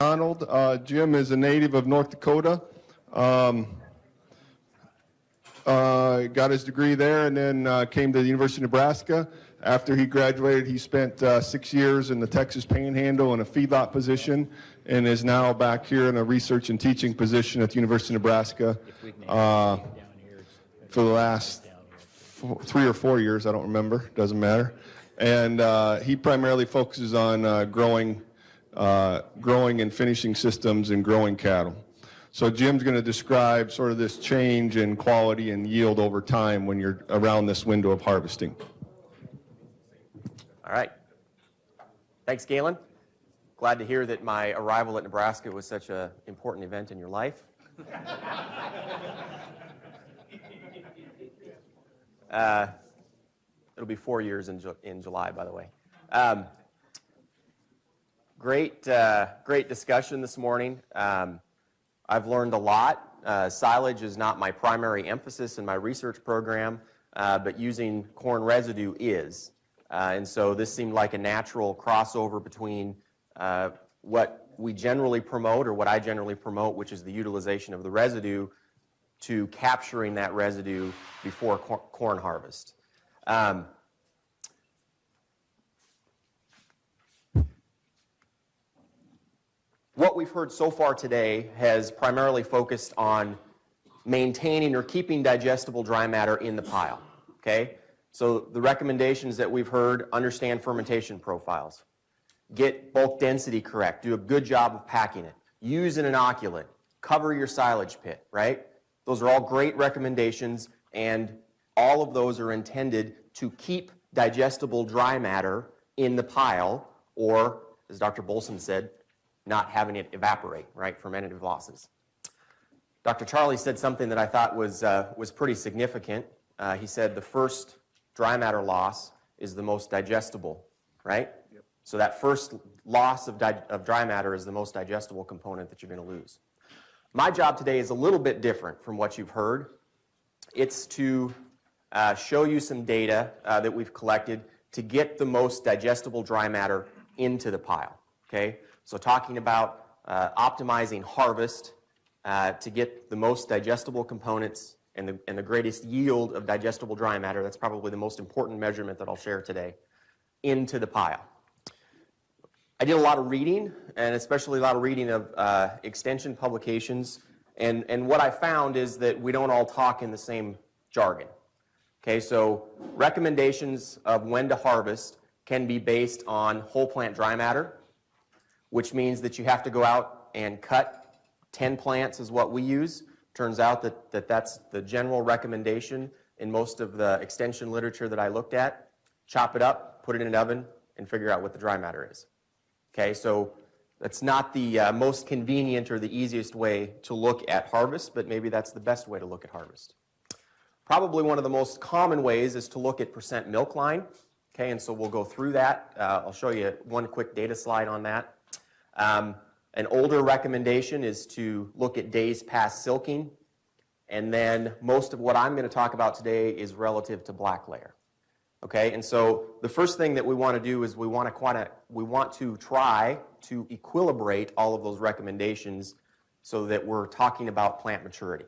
MacDonald. Jim is a native of North Dakota. Got his degree there and then came to the University of Nebraska. After he graduated, he spent 6 years in the Texas Panhandle in a feedlot position and is now back here in a research and teaching position at the University of Nebraska for the last 3 or 4 years, I don't remember, doesn't matter. And he primarily focuses on growing and finishing systems and growing cattle. So Jim's going to describe sort of this change in quality and yield over time when you're around this window of harvesting. All right. Thanks, Galen. Glad to hear that my arrival at Nebraska was such an important event in your life. It'll be 4 years in July, by the way. Great discussion this morning. I've learned a lot. Silage is not my primary emphasis in my research program, but using corn residue is. And so this seemed like a natural crossover between what we generally promote, or what I generally promote, which is the utilization of the residue, to capturing that residue before corn harvest. What we've heard so far today has primarily focused on maintaining or keeping digestible dry matter in the pile, okay? So the recommendations that we've heard: understand fermentation profiles, get bulk density correct, do a good job of packing it, use an inoculant, cover your silage pit, right? Those are all great recommendations, and all of those are intended to keep digestible dry matter in the pile, or, as Dr. Bolson said, not having it evaporate, right, fermentative losses. Dr. Charlie said something that I thought was pretty significant. He said the first dry matter loss is the most digestible, right? Yep. So that first loss of dry matter is the most digestible component that you're going to lose. My job today is a little bit different from what you've heard. It's to show you some data that we've collected to get the most digestible dry matter into the pile, okay? So talking about optimizing harvest to get the most digestible components and the greatest yield of digestible dry matter, that's probably the most important measurement that I'll share today, into the pile. I did a lot of reading, and especially a lot of reading of extension publications, and what I found is that we don't all talk in the same jargon. Okay, so recommendations of when to harvest can be based on whole plant dry matter, which means that you have to go out and cut 10 plants is what we use. Turns out that that's the general recommendation in most of the extension literature that I looked at. Chop it up, put it in an oven, and figure out what the dry matter is. Okay, so that's not the most convenient or the easiest way to look at harvest, but maybe that's the best way to look at harvest. Probably one of the most common ways is to look at percent milk line. Okay, and so we'll go through that. I'll show you one quick data slide on that. An older recommendation is to look at days past silking, and then most of what I'm going to talk about today is relative to black layer. Okay, and so the first thing that we want to do is we want to try to equilibrate all of those recommendations so that we're talking about plant maturity.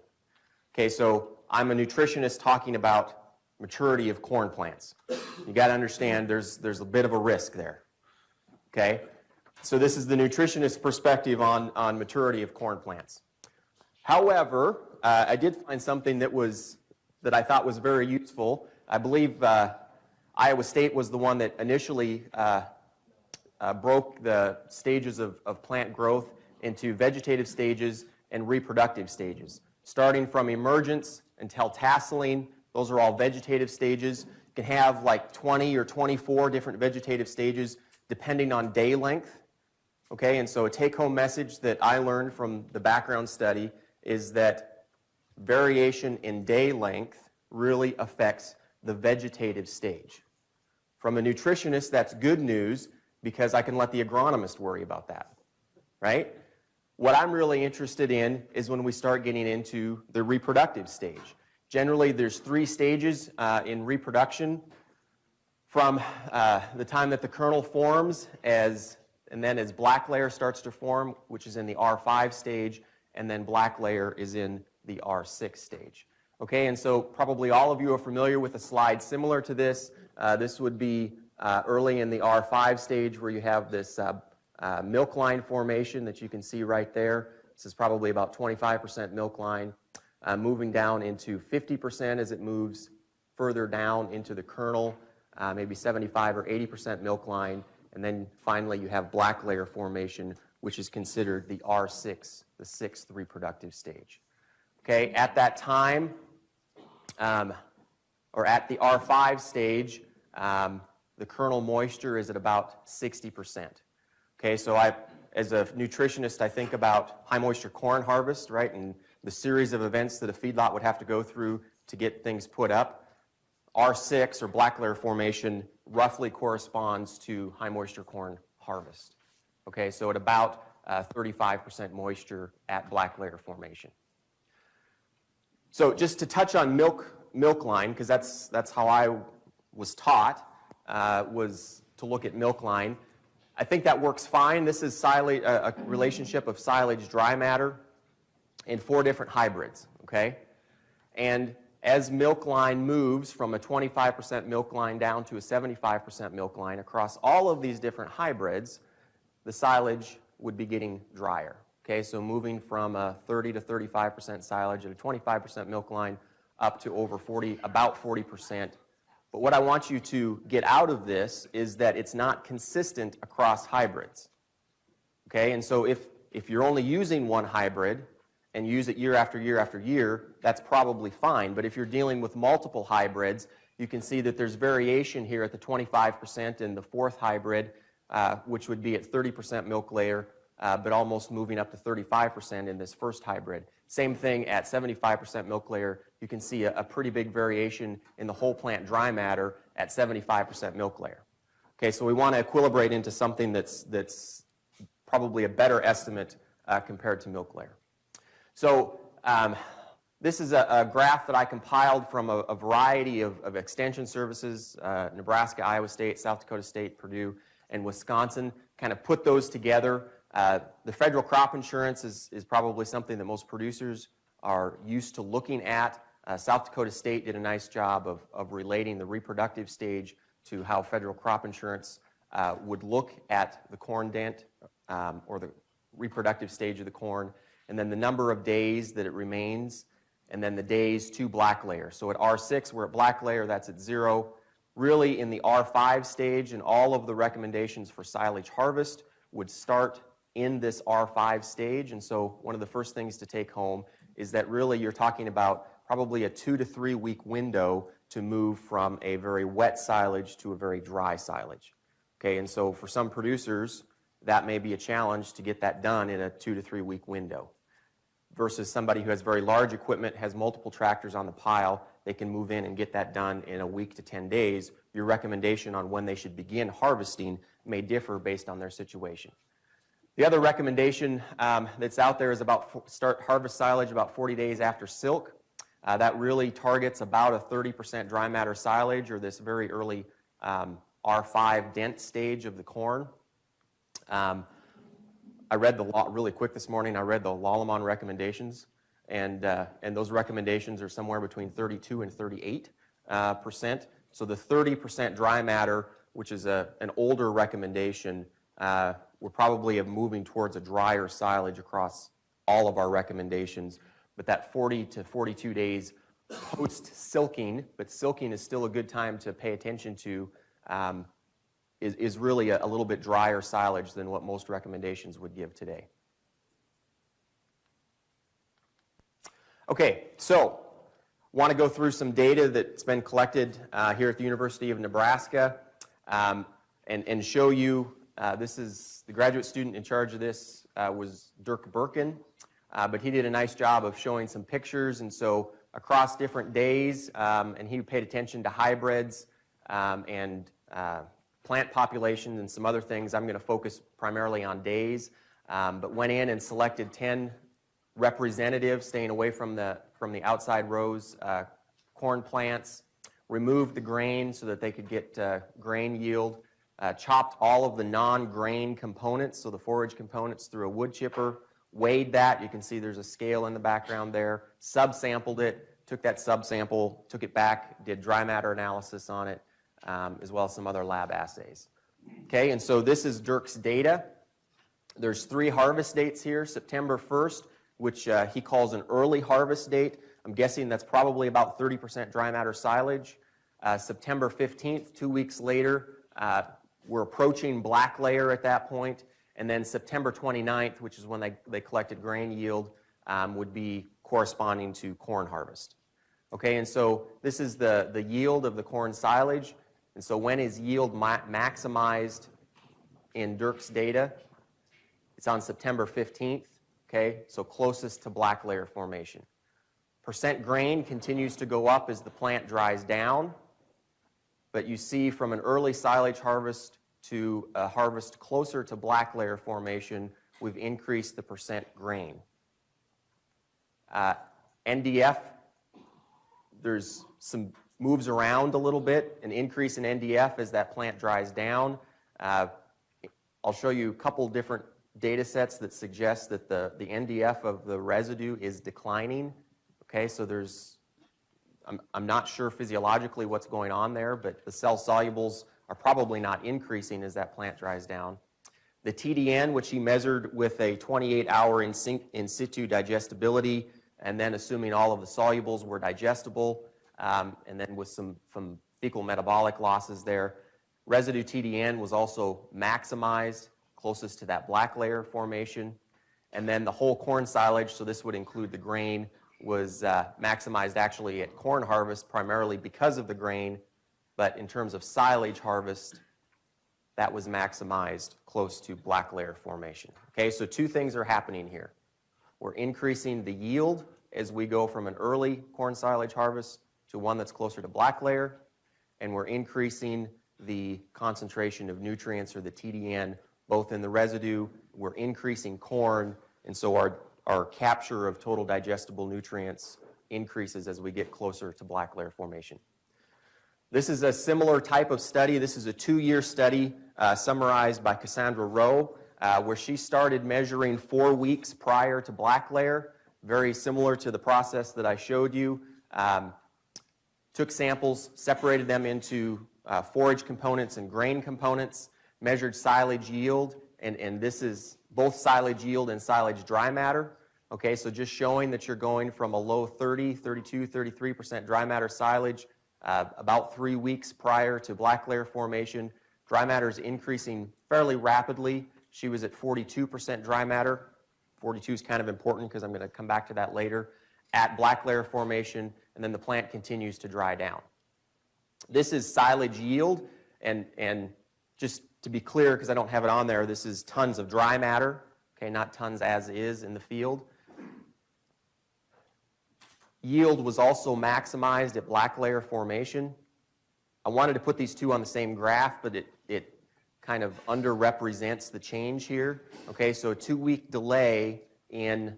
Okay, so I'm a nutritionist talking about maturity of corn plants. You got to understand there's a bit of a risk there. Okay, so this is the nutritionist perspective on maturity of corn plants. However, I did find something that I thought was very useful. I believe Iowa State was the one that initially broke the stages of plant growth into vegetative stages and reproductive stages. Starting from emergence until tasseling, those are all vegetative stages. You can have like 20 or 24 different vegetative stages depending on day length. Okay, and so a take-home message that I learned from the background study is that variation in day length really affects the vegetative stage. From a nutritionist, that's good news because I can let the agronomist worry about that, right? What I'm really interested in is when we start getting into the reproductive stage. Generally, there's 3 stages in reproduction. From the time that the kernel forms as and then as black layer starts to form, which is in the R5 stage, and then black layer is in the R6 stage. Okay, and so probably all of you are familiar with a slide similar to this. This would be early in the R5 stage where you have this milk line formation that you can see right there. This is probably about 25% milk line, moving down into 50% as it moves further down into the kernel, maybe 75 or 80% milk line, and then finally you have black layer formation, which is considered the R6, the sixth reproductive stage. Okay, at that time, or at the R5 stage, the kernel moisture is at about 60%. Okay, so as a nutritionist, I think about high moisture corn harvest, right, and the series of events that a feedlot would have to go through to get things put up. R6, or black layer formation, roughly corresponds to high moisture corn harvest. Okay, so at about 35% moisture at black layer formation. So just to touch on milk line, because that's how I was taught, was to look at milk line. I think that works fine. This is silage, a relationship of silage dry matter in 4 different hybrids, okay? And as milk line moves from a 25% milk line down to a 75% milk line across all of these different hybrids, the silage would be getting drier, okay? So moving from a 30 to 35% silage at a 25% milk line up to over 40, about 40%. But what I want you to get out of this is that it's not consistent across hybrids. Okay, and so if you're only using one hybrid and use it year after year after year, that's probably fine. But if you're dealing with multiple hybrids, you can see that there's variation here at the 25% in the 4th hybrid, which would be at 30% milk layer, but almost moving up to 35% in this 1st hybrid. Same thing at 75% milk layer. You can see a pretty big variation in the whole plant dry matter at 75% milk layer. Okay, so we want to equilibrate into something that's probably a better estimate compared to milk layer. So this is a graph that I compiled from a variety of extension services, Nebraska, Iowa State, South Dakota State, Purdue, and Wisconsin, kind of put those together. The federal crop insurance is probably something that most producers are used to looking at. South Dakota State did a nice job of relating the reproductive stage to how federal crop insurance would look at the corn dent, or the reproductive stage of the corn, and then the number of days that it remains, and then the days to black layer. So at R6, we're at black layer, that's at 0. Really in the R5 stage, and all of the recommendations for silage harvest would start in this R5 stage. And so one of the first things to take home is that really you're talking about probably a 2 to 3 week window to move from a very wet silage to a very dry silage. Okay, and so for some producers, that may be a challenge to get that done in a 2 to 3 week window. Versus somebody who has very large equipment, has multiple tractors on the pile, they can move in and get that done in a week to 10 days. Your recommendation on when they should begin harvesting may differ based on their situation. The other recommendation that's out there is about start harvest silage about 40 days after silk. That really targets about a 30% dry matter silage, or this very early R5 dent stage of the corn. I read the law really quick this morning. I read the Lallemand recommendations, and those recommendations are somewhere between 32 and 38%. So the 30% dry matter, which is an older recommendation, we're probably moving towards a drier silage across all of our recommendations. But that 40 to 42 days post-silking, but silking is still a good time to pay attention to, is really a little bit drier silage than what most recommendations would give today. Okay, so want to go through some data that's been collected here at the University of Nebraska, and show you, this is the graduate student in charge of this was Dirk Birkin, but he did a nice job of showing some pictures, and so across different days, and he paid attention to hybrids and plant population and some other things. I'm going to focus primarily on days, but went in and selected 10 representatives, staying away from the outside rows, corn plants, removed the grain so that they could get grain yield, chopped all of the non-grain components, so the forage components, through a wood chipper, weighed that. You can see there's a scale in the background there, subsampled it, took that subsample, took it back, did dry matter analysis on it, as well as some other lab assays. Okay, and so this is Dirk's data. There's 3 harvest dates here, September 1st, which he calls an early harvest date. I'm guessing that's probably about 30% dry matter silage. September 15th, 2 weeks later, we're approaching black layer at that point. And then September 29th, which is when they collected grain yield, would be corresponding to corn harvest. Okay, and so this is the yield of the corn silage. And so when is yield maximized in Dirk's data? It's on September 15th, okay, so closest to black layer formation. Percent grain continues to go up as the plant dries down, but you see from an early silage harvest to a harvest closer to black layer formation, we've increased the percent grain. NDF, there's some moves around a little bit, an increase in NDF as that plant dries down. I'll show you a couple different data sets that suggest that the NDF of the residue is declining. Okay, so I'm not sure physiologically what's going on there, but the cell solubles are probably not increasing as that plant dries down. The TDN, which he measured with a 28-hour in situ digestibility, and then assuming all of the solubles were digestible, and then with some fecal metabolic losses there. Residue TDN was also maximized closest to that black layer formation. And then the whole corn silage, so this would include the grain, was maximized actually at corn harvest primarily because of the grain, but in terms of silage harvest, that was maximized close to black layer formation. Okay, so 2 things are happening here. We're increasing the yield as we go from an early corn silage harvest to one that's closer to black layer, and we're increasing the concentration of nutrients, or the TDN, both in the residue. We're increasing corn, and so our capture of total digestible nutrients increases as we get closer to black layer formation. This is a similar type of study. This is a 2-year study summarized by Cassandra Rowe, where she started measuring 4 weeks prior to black layer, very similar to the process that I showed you. Took samples, separated them into forage components and grain components, measured silage yield, and this is both silage yield and silage dry matter. Okay, so just showing that you're going from a low 30, 32, 33% dry matter silage about 3 weeks prior to black layer formation. Dry matter is increasing fairly rapidly. She was at 42% dry matter. 42 is kind of important because I'm going to come back to that later. At black layer formation, and then the plant continues to dry down. This is silage yield, and just to be clear, because I don't have it on there, this is tons of dry matter, okay, not tons as is in the field. Yield was also maximized at black layer formation. I wanted to put these 2 on the same graph, but it kind of underrepresents the change here. Okay, so a 2-week delay in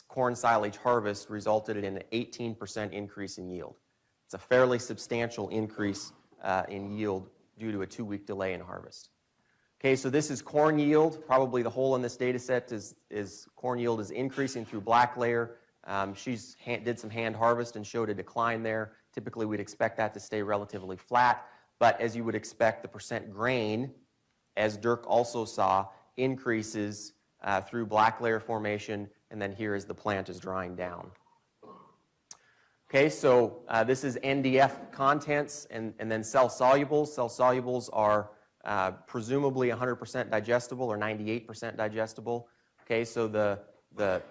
corn silage harvest resulted in an 18% increase in yield. It's a fairly substantial increase in yield due to a 2-week delay in harvest. Okay, so this is corn yield. Probably the hole in this data set is corn yield is increasing through black layer. She's did some hand harvest and showed a decline there. Typically, we'd expect that to stay relatively flat, but as you would expect, the percent grain, as Dirk also saw, increases through black layer formation, and then here as the plant is drying down. Okay, so this is NDF contents and then cell solubles. Cell solubles are presumably 100% digestible or 98% digestible. Okay, so the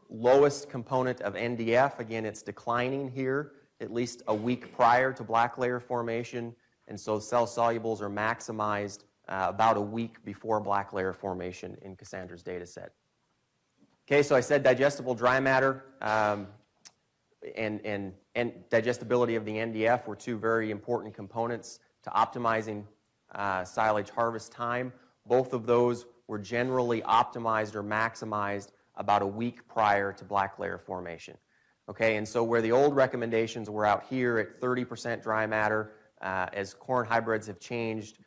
lowest component of NDF, again, it's declining here at least a week prior to black layer formation, and so cell solubles are maximized about a week before black layer formation in Cassandra's data set. Okay, so I said digestible dry matter and digestibility of the NDF were 2 very important components to optimizing silage harvest time. Both of those were generally optimized or maximized about a week prior to black layer formation. Okay, and so where the old recommendations were out here at 30% dry matter, as corn hybrids have changed,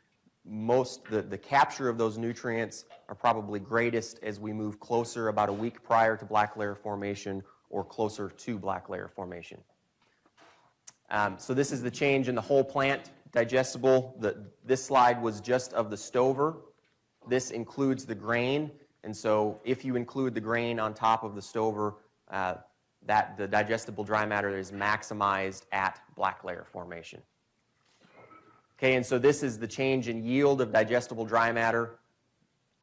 the capture of those nutrients are probably greatest as we move closer about a week prior to black layer formation or closer to black layer formation. So this is the change in the whole plant digestible. This slide was just of the stover. This includes the grain, and so if you include the grain on top of the stover, the digestible dry matter is maximized at black layer formation. Okay, and so this is the change in yield of digestible dry matter.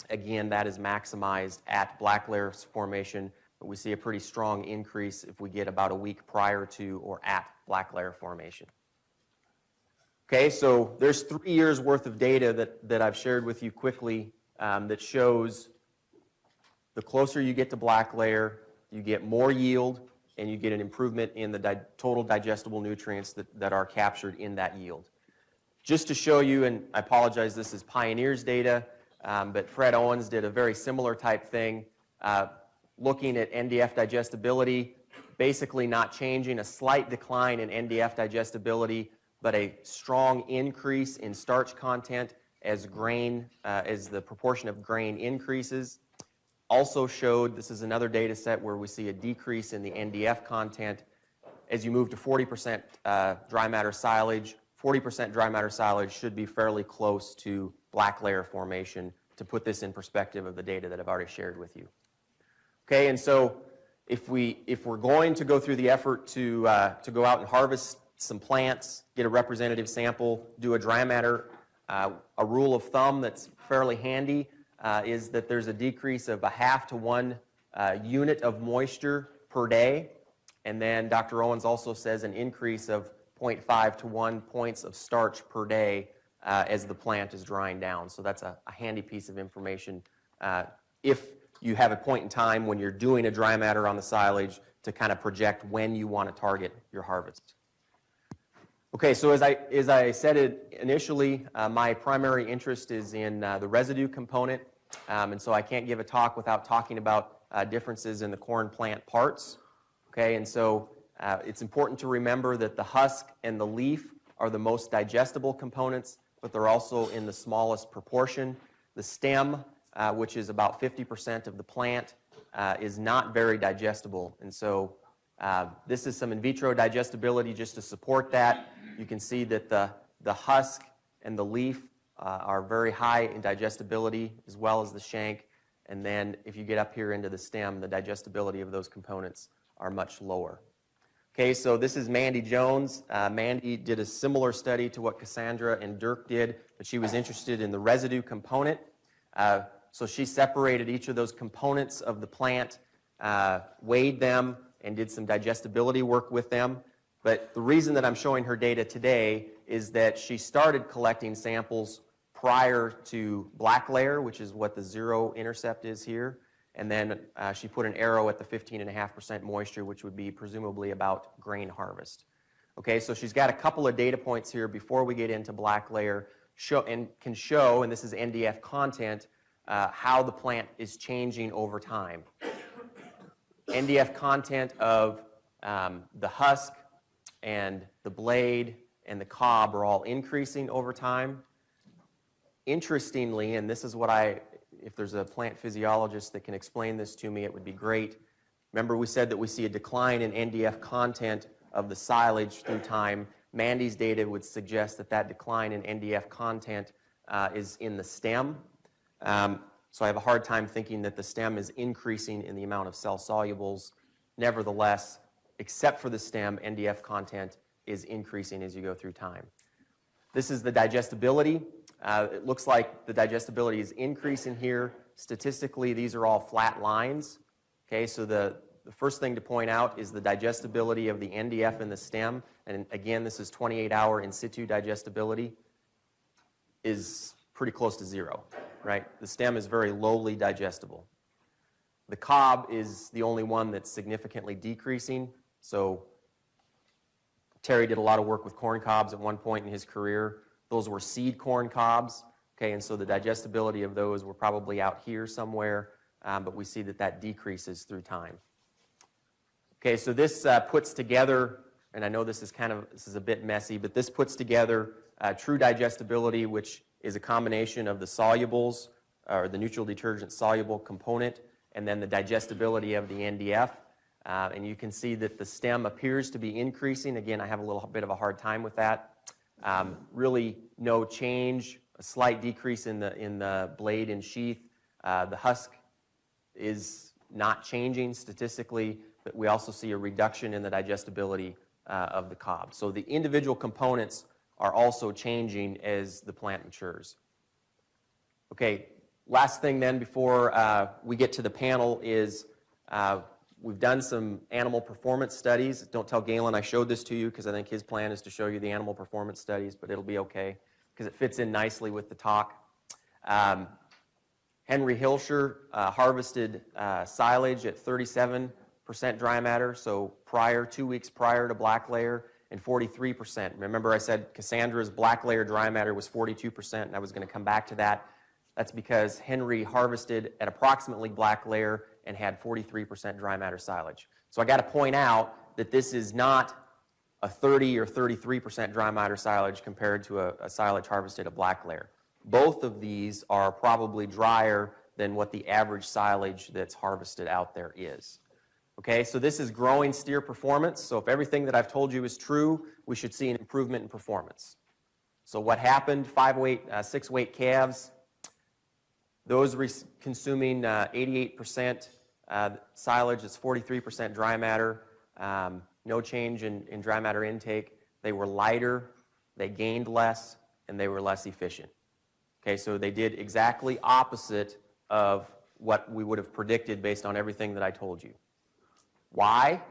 Again, that is maximized at black layer formation, but we see a pretty strong increase if we get about a week prior to or at black layer formation. Okay, so there's 3 years worth of data that I've shared with you quickly that shows the closer you get to black layer, you get more yield, and you get an improvement in the total digestible nutrients that are captured in that yield. Just to show you, and I apologize, this is Pioneer's data, but Fred Owens did a very similar type thing, looking at NDF digestibility, basically not changing, a slight decline in NDF digestibility, but a strong increase in starch content as the proportion of grain increases. Also showed, this is another data set where we see a decrease in the NDF content as you move to 40% dry matter silage. 40% dry matter silage should be fairly close to black layer formation, to put this in perspective of the data that I've already shared with you. Okay, and so if we're going to go through the effort to go out and harvest some plants, get a representative sample, do a dry matter, a rule of thumb that's fairly handy is that there's a decrease of 0.5 to 1 unit of moisture per day, and then Dr. Owens also says an increase of 0.5 to 1 points of starch per day as the plant is drying down. So that's a handy piece of information if you have a point in time when you're doing a dry matter on the silage to kind of project when you want to target your harvest. Okay, so as I said it initially, my primary interest is in the residue component, and so I can't give a talk without talking about differences in the corn plant parts. Okay, and so it's important to remember that the husk and the leaf are the most digestible components, but they're also in the smallest proportion. The stem, which is about 50% of the plant, is not very digestible, and so this is some in vitro digestibility just to support that. You can see that the husk and the leaf are very high in digestibility, as well as the shank, and then if you get up here into the stem, the digestibility of those components are much lower. Okay, so this is Mandy Jones. Mandy did a similar study to what Cassandra and Dirk did, but she was interested in the residue component. So she separated each of those components of the plant, weighed them, and did some digestibility work with them. But the reason that I'm showing her data today is that she started collecting samples prior to black layer, which is what the zero intercept is here. And then she put an arrow at the 15.5% moisture, which would be presumably about grain harvest. Okay, so she's got a couple of data points here before we get into black layer, and this is NDF content, how the plant is changing over time. NDF content of the husk and the blade and the cob are all increasing over time. Interestingly, and this is what if there's a plant physiologist that can explain this to me, it would be great. Remember we said that we see a decline in NDF content of the silage through time. Mandy's data would suggest that that decline in NDF content is in the stem. So I have a hard time thinking that the stem is increasing in the amount of cell solubles. Nevertheless, except for the stem, NDF content is increasing as you go through time. This is the digestibility. It looks like the digestibility is increasing here. Statistically, these are all flat lines. Okay, so the first thing to point out is the digestibility of the NDF in the stem. And again, this is 28-hour in situ digestibility, is pretty close to zero, right? The stem is very lowly digestible. The cob is the only one that's significantly decreasing. So Terry did a lot of work with corn cobs at one point in his career. Those were seed corn cobs, okay, and so the digestibility of those were probably out here somewhere, but we see that that decreases through time. Okay, so this puts together, and I know this is a bit messy, but this puts together true digestibility, which is a combination of the solubles, or the neutral detergent soluble component, and then the digestibility of the NDF. And you can see that the stem appears to be increasing. Again, I have a little bit of a hard time with that. Really no change, a slight decrease in the blade and sheath. The husk is not changing statistically, but we also see a reduction in the digestibility of the cob. So the individual components are also changing as the plant matures. Okay, last thing then before we get to the panel is we've done some animal performance studies. Don't tell Galen I showed this to you, because I think his plan is to show you the animal performance studies, but it'll be okay because it fits in nicely with the talk. Henry Hilscher harvested silage at 37% dry matter, so 2 weeks prior to black layer, and 43%. Remember I said Cassandra's black layer dry matter was 42%, and I was going to come back to that. That's because Henry harvested at approximately black layer and had 43% dry matter silage. So I got to point out that this is not a 30 or 33% dry matter silage compared to a silage harvested at black layer. Both of these are probably drier than what the average silage that's harvested out there is. Okay, so this is growing steer performance. So if everything that I've told you is true, we should see an improvement in performance. So what happened? 5-weight, 6-weight calves, those consuming 88% silage, it's 43% dry matter, no change in dry matter intake. They were lighter, they gained less, and they were less efficient. Okay, so they did exactly opposite of what we would have predicted based on everything that I told you. Why?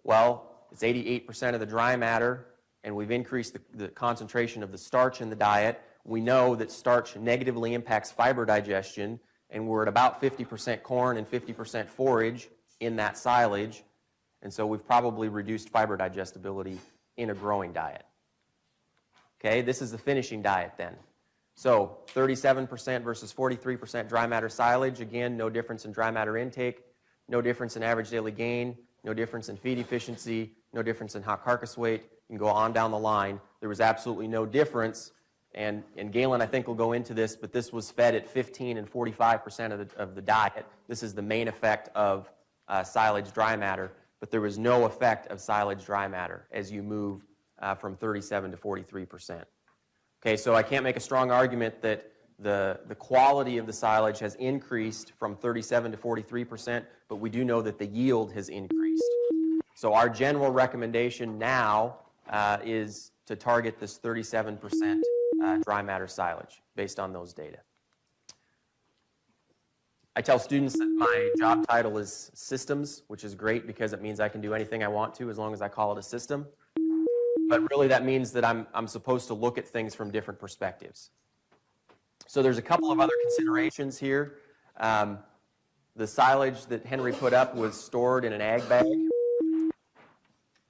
Well, it's 88% of the dry matter, and we've increased the concentration of the starch in the diet. We know that starch negatively impacts fiber digestion, and we're at about 50% corn and 50% forage in that silage, and so we've probably reduced fiber digestibility in a growing diet. Okay, this is the finishing diet then. So 37% versus 43% dry matter silage. Again, no difference in dry matter intake, no difference in average daily gain, no difference in feed efficiency, no difference in hot carcass weight. You can go on down the line. There was absolutely no difference. And Galen, I think, will go into this, but this was fed at 15 and 45% of the diet. This is the main effect of silage dry matter, but there was no effect of silage dry matter as you move from 37 to 43%. Okay, so I can't make a strong argument that the quality of the silage has increased from 37 to 43%, but we do know that the yield has increased. So our general recommendation now is to target this 37% dry matter silage based on those data. I tell students that my job title is systems, which is great because it means I can do anything I want to as long as I call it a system. But really that means that I'm supposed to look at things from different perspectives. So there's a couple of other considerations here. The silage that Henry put up was stored in an ag bag.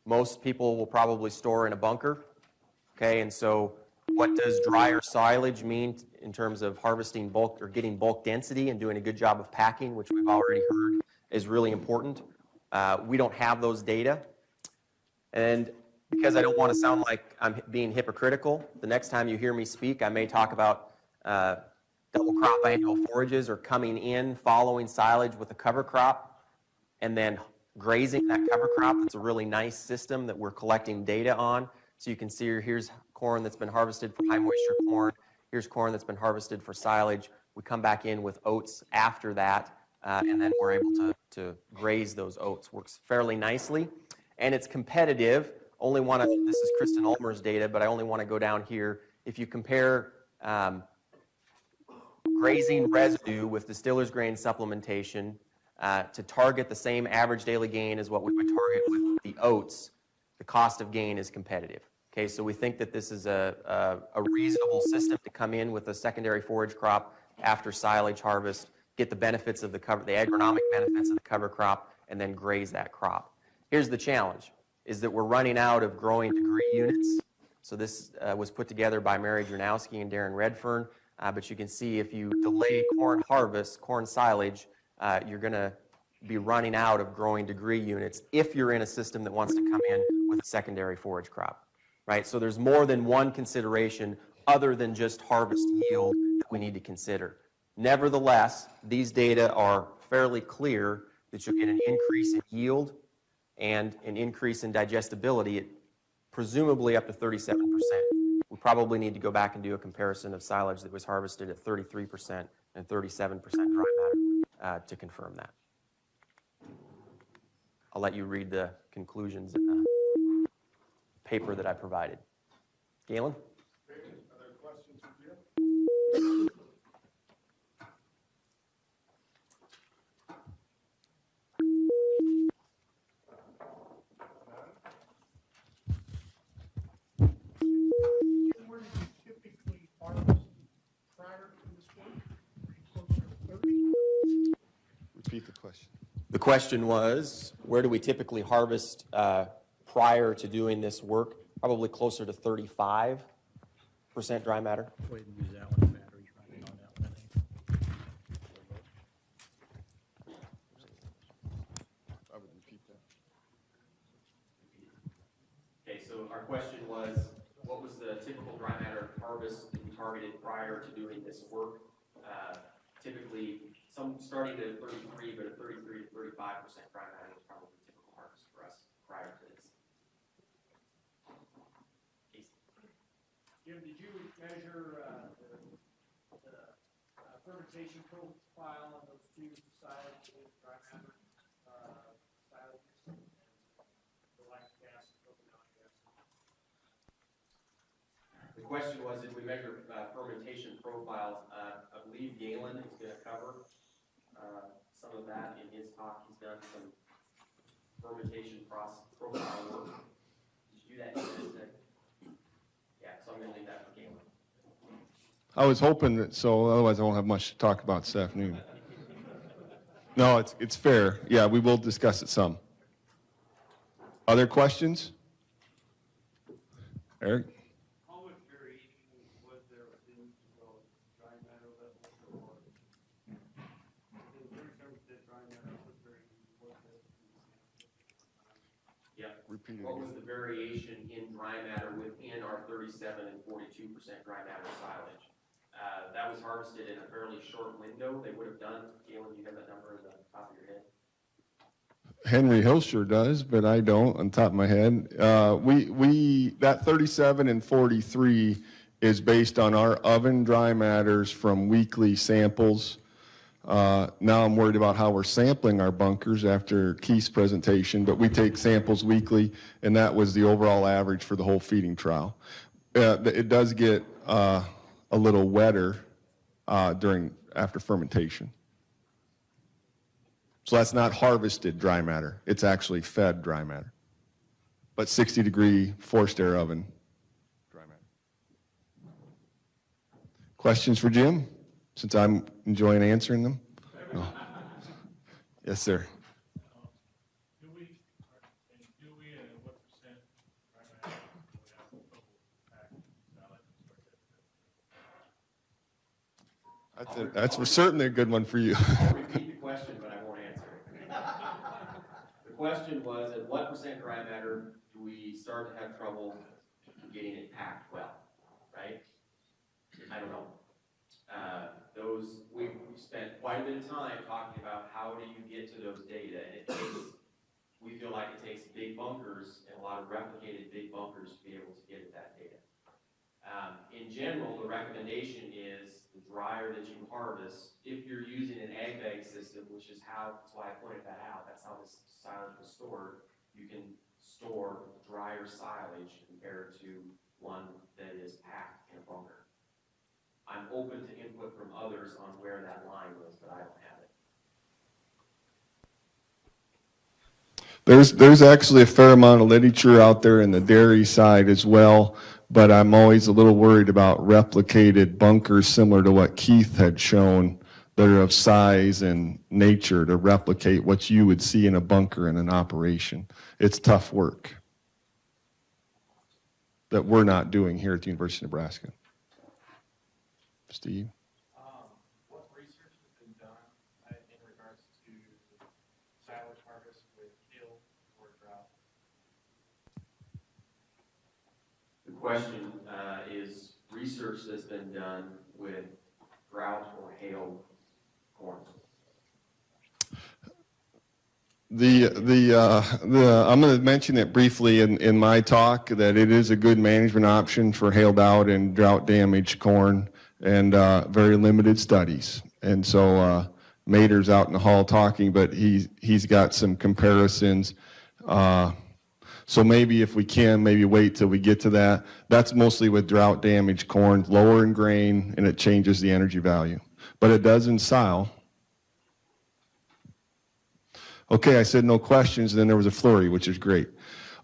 Most people will probably store in a bunker. Okay, and so what does drier silage mean in terms of harvesting bulk or getting bulk density and doing a good job of packing, which we've already heard is really important. We don't have those data. And because I don't want to sound like I'm being hypocritical, the next time you hear me speak, I may talk about double crop annual forages or coming in following silage with a cover crop and then grazing that cover crop. It's a really nice system that we're collecting data on. So you can see here's corn that's been harvested for high moisture corn. Here's corn that's been harvested for silage. We come back in with oats after that, and then we're able to graze those oats. Works fairly nicely, and it's competitive. This is Kristen Ulmer's data, but I only want to go down here. If you compare grazing residue with distiller's grain supplementation to target the same average daily gain as what we would target with the oats, the cost of gain is competitive. Okay, so we think that this is a reasonable system to come in with a secondary forage crop after silage harvest, get the benefits of the agronomic benefits of the cover crop, and then graze that crop. Here's the challenge, is that we're running out of growing degree units. So this was put together by Mary Dranowski and Darren Redfern, but you can see if you delay corn harvest, corn silage, you're going to be running out of growing degree units if you're in a system that wants to come in with a secondary forage crop. Right? So there's more than one consideration. other than just harvest yield that we need to consider. Nevertheless, these data are fairly clear that you'll get an increase in yield and an increase in digestibility at presumably up to 37%. We probably need to go back and do a comparison of silage that was harvested at 33% and 37% dry matter to confirm that. I'll let you read the conclusions in the paper that I provided. Galen? Other questions for Jim? Where do you typically harvest prior to this work? Closer to 30? Repeat the question. The question was, where do we typically harvest prior to doing this work? Probably closer to 35% dry matter. Go ahead and use that one, the battery's running on that one, I think. I would repeat that. Okay, so our question was, what was the typical dry matter harvest that we targeted prior to doing this work? Typically, some starting at 33, but at 33 to 35% dry matter is probably typical harvest for us prior to this. Jim, did you measure the fermentation profile on those two silage and dry matter silages and the lactic acid, propionic acid? The question was, did we measure fermentation profiles? I believe Galen is going to cover some of that in his talk. He's done some fermentation profile work. Did you do that? Yeah, so I'm going to leave that for Galen. I was hoping that, so otherwise I won't have much to talk about this afternoon. No, it's fair. Yeah, we will discuss it some. Other questions? Eric? How much variation was there within those dry matter levels or in 37% dry matter, what variation was there? Yeah. Repeat it What was again. the variation in dry matter within our 37 and 42% dry matter silage? That was harvested in a fairly short window. They would have done, Galen, do you have that number at the top of your head? Henry Hill sure does, but I don't on top of my head. That 37 and 43 is based on our oven dry matters from weekly samples. Now I'm worried about how we're sampling our bunkers after Keith's presentation, but we take samples weekly, and that was the overall average for the whole feeding trial. It does get a little wetter after fermentation. So that's not harvested dry matter. It's actually fed dry matter. But 60-degree forced air oven dry matter. Questions for Jim? Since I'm enjoying answering them? Oh. Yes, sir. Do we, and what percent dry matter would have total pack silage? That's certainly a good one for you. I'll repeat the question, but I won't answer it. The question was, at what percent dry matter do we start to have trouble getting it packed well, right? I don't know. We spent quite a bit of time talking about how do you get to those data, and we feel like it takes big bunkers and a lot of replicated big bunkers to be able to get at that data. In general, the recommendation is the drier that you harvest, if you're using an egg bag system, which is that's why I pointed that out, that's how this silage was stored, you can store drier silage compared to one that is packed in a bunker. I'm open to input from others on where that line is, but I don't have it. There's actually a fair amount of literature out there in the dairy side as well, but I'm always a little worried about replicated bunkers similar to what Keith had shown that are of size and nature to replicate what you would see in a bunker in an operation. It's tough work that we're not doing here at the University of Nebraska. Steve? What research has been done in regards to silage harvest with kill or drought? The question is research that's been done with drought or hail corn? I'm going to mention it briefly in my talk that it is a good management option for hailed out and drought damaged corn, and very limited studies. And so Mater's out in the hall talking, but he's got some comparisons. So maybe if we can, maybe wait till we get to that. That's mostly with drought damaged corn, lower in grain, and it changes the energy value. But it does in sile. Okay, I said no questions, and then there was a flurry, which is great.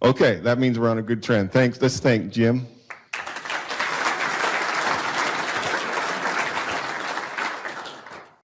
Okay, that means we're on a good trend. Thanks. Let's thank Jim.